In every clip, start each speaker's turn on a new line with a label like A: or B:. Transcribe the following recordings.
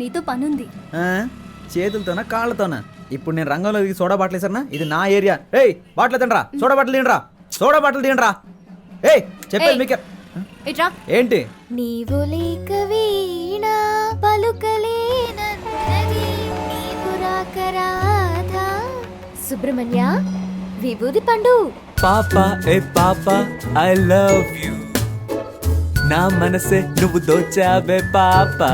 A: మీతో పనుంది.
B: చేతులతోనా కాళ్ళతోనా? ఇప్పుడు నేను రంగంలో దిగి సోడా బాటిల్ వేసారనా? ఇది నా ఏరియా. ఏయ్ బాటిల్ తినరా, సోడా బాటిల్ తినరా, సోడా బాటిల్ తినరా. ఏయ్ చెప్పేది మీకే.
A: ఇట్రా.
B: ఏంటి?
C: నీవు లేక వీణ పలుకలేనన్నది నీవు రాక రాధా. సుబ్రహ్మణ్య విభూది పండు.
D: పాపా ఏ పాపా ఐ లవ్ యు, నా మనసే నువ్వు దోచావే పాపా.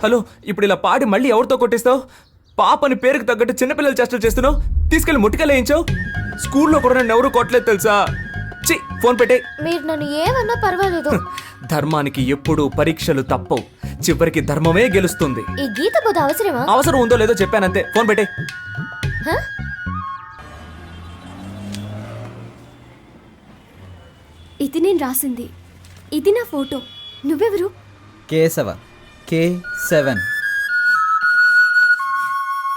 D: హలో, ఇప్పుడు ఇలా పాడి మళ్ళీ ఎవరితో కొట్టిస్తావు? పాపని పేరుకు తగ్గట్టు చిన్నపిల్లలు చేష్టలు చేస్తున్నావు. తీసుకెళ్లి ముట్టికలు వేయించావు. స్కూల్లో కూడా నన్ను ఎవరు కొట్టలేదు తెలుసా? చి, ఫోన్ పెట్టే.
C: మీరు నన్ను ఏమన్నా పర్వాలేదు.
D: ధర్మానికి ఎప్పుడూ పరీక్షలు తప్పవు, చివరికి ధర్మమే గెలుస్తుంది.
C: ఈ గీత బోధ అవసరమా?
D: అవసరం ఉందో లేదో చెప్పానంతే. ఫోన్ పెట్టే.
A: ఇది నేను రాసింది. ఇది నా ఫోటో. నువ్వెవరు?
B: Keshava, K7.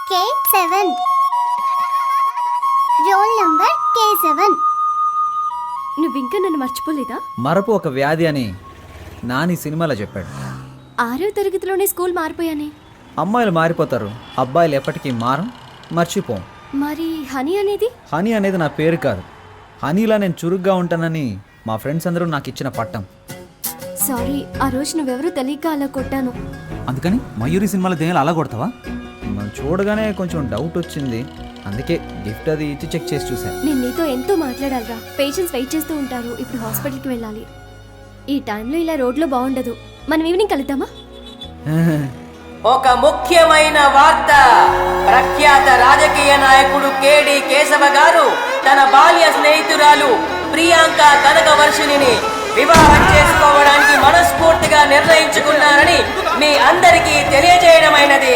C: K7 roll number K7.
A: నువ్వింకా నన్ను మర్చిపోలేదా?
B: మరపు ఒక వ్యాధి అని నాని సినిమాలో చెప్పాడు.
A: 6వ తరగతిలోనే స్కూల్ మారిపోయానే.
B: అమ్మాయిలు మారిపోతారు, అబ్బాయిలు ఎప్పటికీ మర్చిపోం.
A: మరి హనీ అనేది?
B: హనీ అనేది నా పేరు కాదు. హనీలా నేను చురుగ్గా ఉంటానని మా ఫ్రెండ్స్ అందరూ నాకు ఇచ్చిన పట్టం.
A: సారీ, ఆ రోజు నువ్వెవరో తెలియక అలా కొట్టాను.
B: అందుకని మయూరి సినిమాలో దేనిలో అలా కొడతావా? మనం చూడగానే కొంచెం డౌట్ వచ్చింది, అందుకే గిఫ్ట్ అది ఇచ్చి చెక్ చేసి చూసా.
A: నేను నీతో ఎంతో మాట్లాడాలిరా. పేషెంట్స్ వెయిట్ చేస్తూ ఉంటారు. ఇప్పుడు హాస్పిటల్కి వెళ్ళాలి. ఈ టైంలో ఇలా రోడ్లో బాగుండదు. మనం ఈవినింగ్ కలుద్దామా?
E: ఒక ముఖ్యమైన వార్త. ప్రఖ్యాత రాజకీయ నాయకుడు కేడి కేశవ గారు తన బాల్య స్నేహితురాలు ప్రియాంక కనకవర్షిణిని వివాహం చేసుకోవడానికి మనస్ఫూర్తిగా నిర్ణయించుకున్నారని మీ అందరికీ తెలియజేయడమైనది.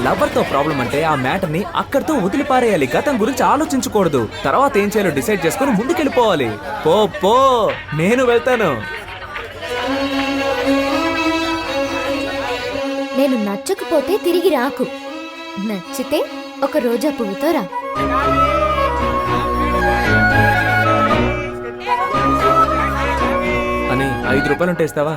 D: లవర్ తో ప్రాబ్లం అంటే ఆ మ్యాటర్ ని అక్కడితో వదిలిపారేయాలి. గతం గురించి ఆలోచించకూడదు. తర్వాత ఏం చేయాలో డిసైడ్ చేసుకుని ముందుకెళ్ళిపోవాలి. పో పో, నేను వెళ్తాను.
C: నేను నచ్చకపోతే తిరిగి రాకు, నచ్చితే ఒక రోజా పువ్వుతో రా.
D: అని 5 రూపాయలు ఉంటే ఇస్తావా?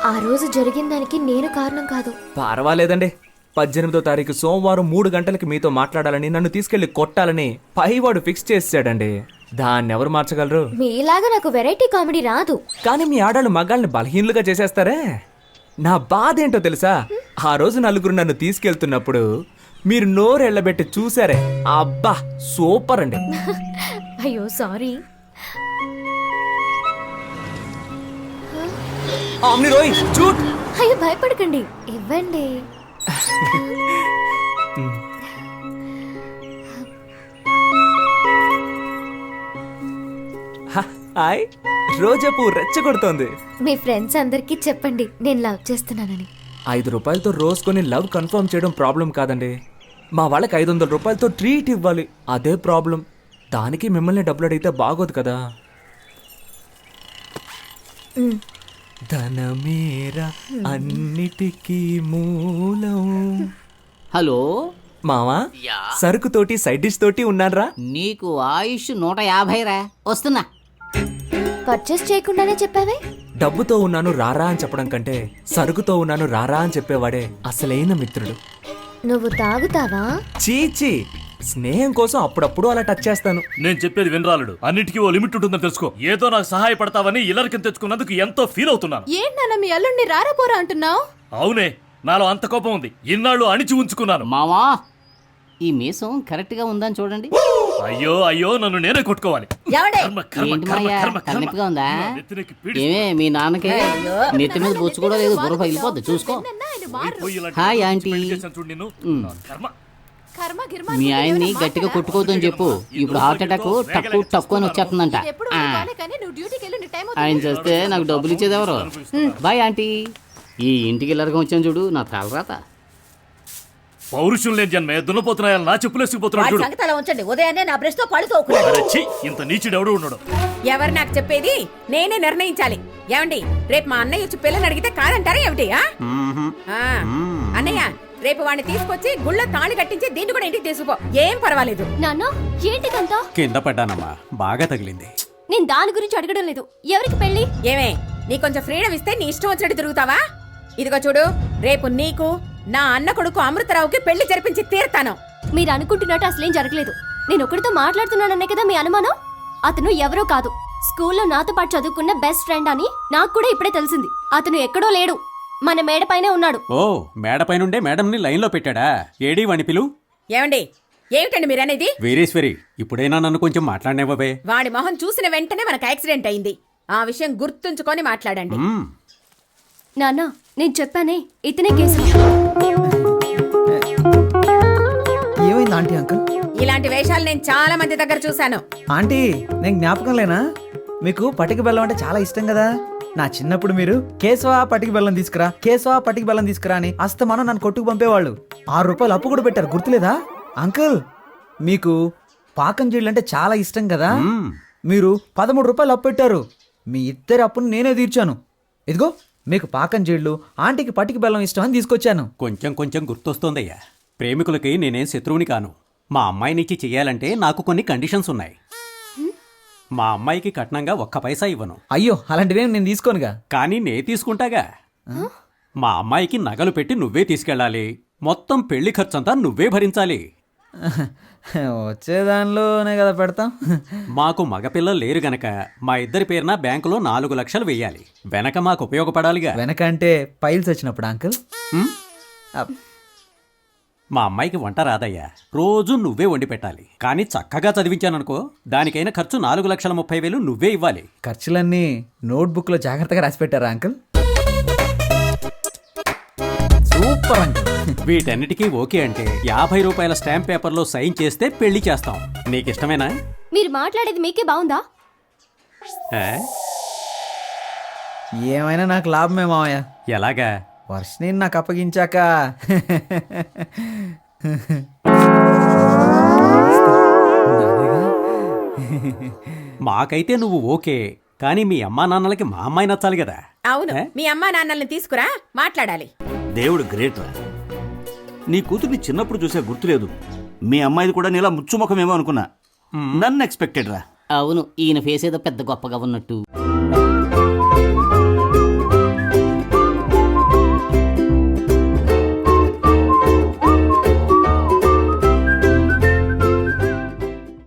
C: ఆ రోజు జరిగిన దానికి నేను కారణం కాదు.
D: పర్వాలేదండి. 18వ తారీఖు సోమవారం 3 గంటలకి మీతో మాట్లాడాలని, నన్ను తీసుకెళ్లి కొట్టాలని పైవాడు ఫిక్స్ చేసాడండి. దాన్ని ఎవరు మార్చగలరు?
C: మీలాగా నాకు వెరైటీ కామెడీ రాదు.
D: కానీ మీ ఆడాళ్ళు మగాళ్ళని బలహీనులుగా చేసేస్తారే. నా బాధ ఏంటో తెలుసా? ఆ రోజు నలుగురు నన్ను తీసుకెళ్తున్నప్పుడు మీరు నోరెళ్ళబెట్టి చూసారే, అబ్బా సూపర్ అండి.
C: అయ్యో సారీ. అయ్యో భయపడకండి, ఇవ్వండి.
D: హాయ్, రోజా పువ్వు రెచ్చగొడుతోంది.
C: మీ ఫ్రెండ్స్ అందరికీ చెప్పండి నేను లవ్ చేస్తున్నానని.
D: 5 రూపాయలతో రోజు కొని లవ్ కన్ఫర్మ్ చేయడం ప్రాబ్లం కాదండి. మా వాళ్ళకి 500 రూపాయలతో ట్రీట్ ఇవ్వాలి, అదే ప్రాబ్లం. దానికి మిమ్మల్ని డబ్బులు అడిగితే బాగోదు కదా. ధనమేరా అన్నిటికీ మూలం.
F: హలో
D: మావా, సరుకుతోటి సైడ్ డిష్ తోటి ఉన్నారా?
F: నీకు ఆయుష్ 150 రా. వస్తున్నా.
C: పర్చేస్ చేయకుండానే చెప్పావే.
D: డబ్బుతో ఉన్నాను రారా అని చెప్పడం కంటే సరుకుతో ఉన్నాను రారా అని చెప్పేవాడే అసలైన మిత్రుడు.
C: నువ్వు తాగుతావా?
D: చీచి, స్నేహం కోసం అప్పుడప్పుడు అలా టచ్ చేస్తాను.
G: నేను చెప్పేది వినరాలుడు. అన్నిటికీ ఓ లిమిట్ ఉంటుందని తెలుసుకో. ఏదో నాకు సహాయపడతావని ఇల్లరికి తెచ్చుకున్నందుకు ఎంతో ఫీల్ అవుతున్నాను.
A: ఏంటన్నా మీ అల్లుడిని రారాపోరా అంటున్నావు?
G: అవునే, నాలో అంత కోపం ఉంది. ఇన్నాళ్ళు అణిచి ఉంచుకున్నాను.
F: మావా, ఈ మీసం కరెక్ట్ గా ఉందని చూడండి.
G: అయ్యో అయ్యో, నన్ను నేనే కొట్టుకోవాలి.
F: ఏంటి మాయా, తలనొప్పిగా ఉందా? ఏమే మీ నాన్నకి నెత్తి మీద బొచ్చు కూడా లేదు, బుర్ర పగిలిపోద్ది, చూసుకో. Hi aunty. మీ ఆయన్ని గట్టిగా కొట్టుకోవద్దని చెప్పు. ఇప్పుడు హార్ట్ అటాక్ టక్కు టక్కు అని వచ్చేస్తుందంట. ఆయన చేస్తే నాకు డబ్బులు ఇచ్చేది ఎవరు? Bye aunty. ఈ ఇంటికి ఇల్లరకం వచ్చాను చూడు, నా తలరాత.
G: పౌరుషం లేని జన్మే దున్నపోతున్నాయని నా చెప్పులేసుకుపోతున్నాడు.
H: ఉంచండి, ఉదయాన్నే నా బ్రష్ తో పళ్ళు తోకున్నాడు.
G: ఇంత నీచుడు ఎవడు ఉన్నాడు?
H: ఎవరు నాకు చెప్పేది? నేనే నిర్ణయించాలి. ఏమండి, రేపు మా అన్నయ్య వచ్చి పిల్లని అడిగితే కాదంటారా ఏమిటి? అన్నయ్య, రేపు వాడిని తీసుకొచ్చి గుళ్ళో తాళి కట్టించి దీన్ని కూడా ఇంటికి తీసుకుపో, ఏం పర్వాలేదు.
A: నాన్న ఏంటిదంతా?
I: కింద పడ్డానమ్మా, బాగా తగిలింది.
A: నేను దాని గురించి అడగడం లేదు. ఎవరికి పెళ్లి?
H: ఏమే, నీ కొంచెం ఫ్రీడమ్ ఇస్తే నీ ఇష్టం వచ్చినట్టు తిరుగుతావా? ఇదిగో చూడు, రేపు నీకు నా అన్న కొడుకు అమృతరావుకి పెళ్లి జరిపించి తీరుతాను.
A: మీరు అనుకుంటున్నట్టు అసలేం జరగలేదు. నేను ఒకరితో మాట్లాడుతున్నాననే కదా మీ అనుమానం. అతను ఎవరో కాదు, స్కూల్లో నాతో పాటు చదువుకున్న బెస్ట్ ఫ్రెండ్ అని నాకు కూడా ఇప్పుడే తెలిసింది. అతను ఎక్కడో లేడు, మన మేడపైనే ఉన్నాడు.
I: ఓ, మేడపైనుండే మేడంని లైన్లో పెట్టాడా? ఏడీ వాణి పిలు.
H: ఏమండి, ఏమిటండి మీరనేది?
I: వీరేశ్వరి, ఇప్పుడైనా నన్ను కొంచెం మాట్లాడనివ్వవే.
H: వాడి మొహం చూసిన వెంటనే మనకు యాక్సిడెంట్ అయింది. ఆ విషయం గుర్తుంచుకొని మాట్లాడండి.
A: నాన్న నేను చెప్పానే, ఇతనే కేసు.
B: ఏమైంది ఆంటీ అంకుల్?
H: ఇలాంటి వేషాలు నేను చాలా మంది దగ్గర చూశాను.
B: ఆంటీ నేను జ్ఞాపకం లేనా? మీకు పటిక బెల్లం అంటే చాలా ఇష్టం కదా. నా చిన్నప్పుడు మీరు కేశవ పటిక బెల్లం తీసుకురా, కేశవ పటిక బెల్లం తీసుకురా అని అస్తమానం నన్ను కొట్టుకు పంపేవాళ్ళు. 6 రూపాయలు అప్పు కూడా పెట్టారు, గుర్తులేదా అంకుల్? మీకు పాకం జీళ్ళు అంటే చాలా ఇష్టం కదా. మీరు 13 రూపాయలు అప్పు పెట్టారు. మీ ఇద్దరి అప్పును నేనే తీర్చాను. ఇదిగో మీకు పాకం జీళ్ళు, ఆంటీకి పటిక బెల్లం ఇష్టం అని తీసుకొచ్చాను.
I: కొంచెం కొంచెం గుర్తొస్తోందయ్యా. ప్రేమికులకి నేనేం శత్రువుని కాను. మా అమ్మాయినిచ్చి చెయ్యాలంటే నాకు కొన్ని కండిషన్స్ ఉన్నాయి. మా అమ్మాయికి కట్నంగా 1 పైసా ఇవ్వను.
B: అయ్యో అలాంటివేం నేను తీసుకోనుగా.
I: కానీ నే తీసుకుంటాగా. మా అమ్మాయికి నగలు పెట్టి నువ్వే తీసుకెళ్ళాలి. మొత్తం పెళ్లి ఖర్చంతా నువ్వే భరించాలి.
B: వచ్చేదానిలోనే కదా పెడతాం.
I: మాకు మగపిల్లలు లేరు గనక మా ఇద్దరి పేరున బ్యాంకులో 4 లక్షలు వెయ్యాలి. వెనక మాకు ఉపయోగపడాలిగా.
B: వెనక అంటే పైల్స్ వచ్చినప్పుడు అంకుల్.
I: మా అమ్మాయికి వంట రాదయ్యా. రోజు నువ్వే వండి పెట్టాలి. కానీ చక్కగా చదివించాననుకో, దానికైన ఖర్చు 4,30,000 నువ్వే ఇవ్వాలి.
B: ఖర్చులన్నీ నోట్బుక్ లో జాగ్రత్తగా రాసి పెట్టారా అంకుల్? Super uncle.
I: వీటన్నిటికీ ఓకే అంటే 50 రూపాయల స్టాంప్ పేపర్లో సైన్ చేస్తే పెళ్లి చేస్తాం. నీకిష్టమేనా?
A: మీరు మాట్లాడేది మీకే బాగుందా?
I: ఆ?
B: ఏమైనా నాకు లాభమే మావయ్య.
I: ఎలాగా?
B: వర్షని నాకు అప్పగించాక
I: మాకైతే నువ్వు ఓకే, కానీ మీ అమ్మా నాన్నలకి మా అమ్మాయి నచ్చాలి కదా.
H: అవును, మీ అమ్మా నాన్నల్ని తీసుకురా, మాట్లాడాలి.
J: దేవుడు గ్రేట్ రా. నీ కూతుర్ని చిన్నప్పుడు చూసే గుర్తులేదు. మీ అమ్మాయిది కూడా నీలా ముచ్చుముఖమేమో అనుకున్నా. నన్ను ఎక్స్పెక్టెడ్ రా.
F: అవును, ఈయన ఫేస్ ఏదో పెద్ద గొప్పగా ఉన్నట్టు.